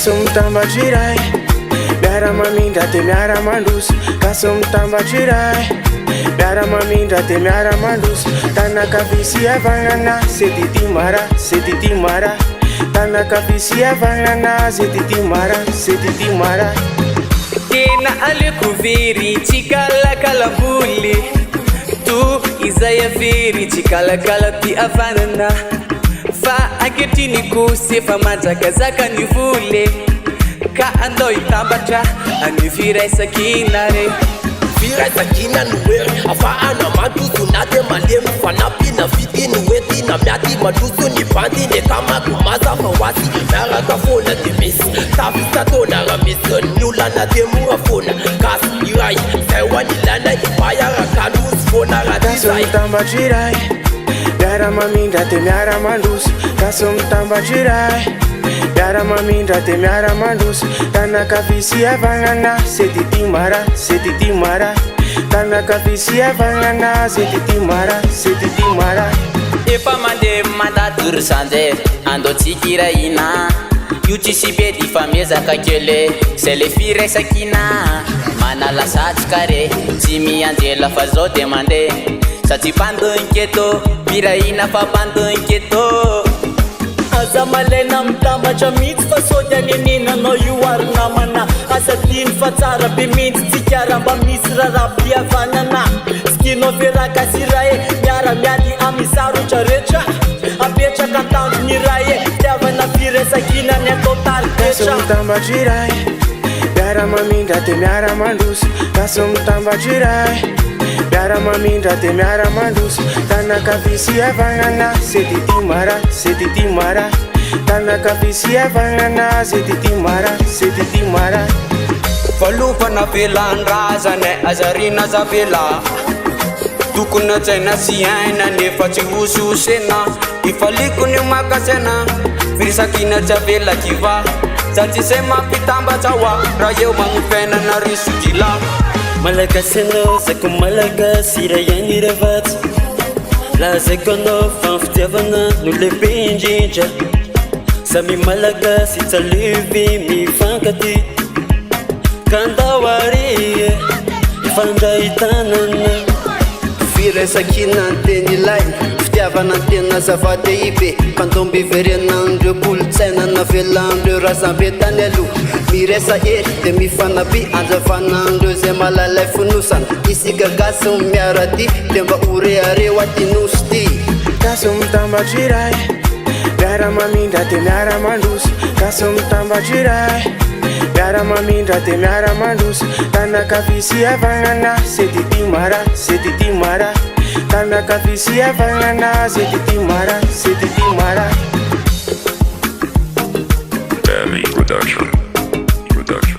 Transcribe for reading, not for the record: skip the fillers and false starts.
Kasumtambatry YRAY, miara mamindra de miara mandroso. Kasumtambatry YRAY, miara mamindra de miara mandroso. Tanakavitsy avagnana, c'est didi mara, c'est didi mara. Tanakavitsy avagnana, c'est didi mara, c'est didi mara. Tena aleko very tsy kalakalamboly, to izay avery tsy kalakala ty avanana. Fa ankehitriny kosa efa manjakazaka ny voly, ka andao hitambatra any firaisakina re. Firaisakina no hoe afahana mandroso na de malemy fanampiana vidiny hoe tina miaty mandroso ny bandiny kamako maza fa hoazy miaraka foana de misy tafitatona raha misy ny olana de mora foana. Gasy YRAY zay ho any ilana ibayaraka lozy foana raha tizay. Kasumtambatry YRAY, miara mamindra de miara mandroso. Kasumtambatry YRAY, miara mamindra de miara mandroso. Tanakavitsy avagnana, c'est didi mara, c'est didi mara. Tanakavitsy avagnana, c'est didi mara, c'est didi mara. Efa mandeha mandadoro zanje andao tsikirahina, io tsisy be dy fa miezaka kely zay le firaisakina. Manalasatsika re tsy mianjela fa zao de mandeha, satria mpandonketo mirahina fa mpandonketo. Aza malaina mitambatra mihitsy fa sody aneninanao io ary namana. Asa diny fa tsara be mihitsy tsikara mba misy raharam-pihavanana. Sy tianao fiaraka sy YRAY, miara miady amin'ny sarotra rehetra. Apetraka an-tandrony YRAY, fitiavana firaisakina ny atao taripetra. Kasumtambatry YRAY, miara mamindra de miara mandroso. Kasumtambatry YRAY, miara mamindra de miara mandroso. Tanakavitsy avagnana, c'est didi mara, c'est didi mara. Tanakavitsy avagnana, c'est didi mara, c'est didi mara. Valopana velan-drazana azarina zavela, tokony atsaina sy aina nefa tsy hososena. Ifaliko ny makasena firisakina tsy avela kiva, satria zay mampitambatra hoa raha eo magnopenana risodila. Malagasy anao zaiko malagasy YRAY any ravatsy. Lazaiko anao fa ny fitiavana no lehibe indrindra. Samy malagasy tsalevy mifankaty, ka andao ary ifandray tanana. Firaisakina ny teny ilay, fitiavana ny tena zava-dehibe. Mpandomby iverenandreo kolotsaina navelandreo razambe tany aloha. Miresa hery de mifanampy anjavanandreo zay malalay fonosana. Isika gasy miarady de mba oreareo aty nosy ty. Kasumtambatry YRAY, miara mamindra de miara mandroso. Kasumtambatry YRAY, miara mamindra de miara mandroso. Tanakavitsy avagnana, c'est didi mara, c'est didi mara. Tanakavitsy avagnana, c'est didi mara, c'est didi mara. Production.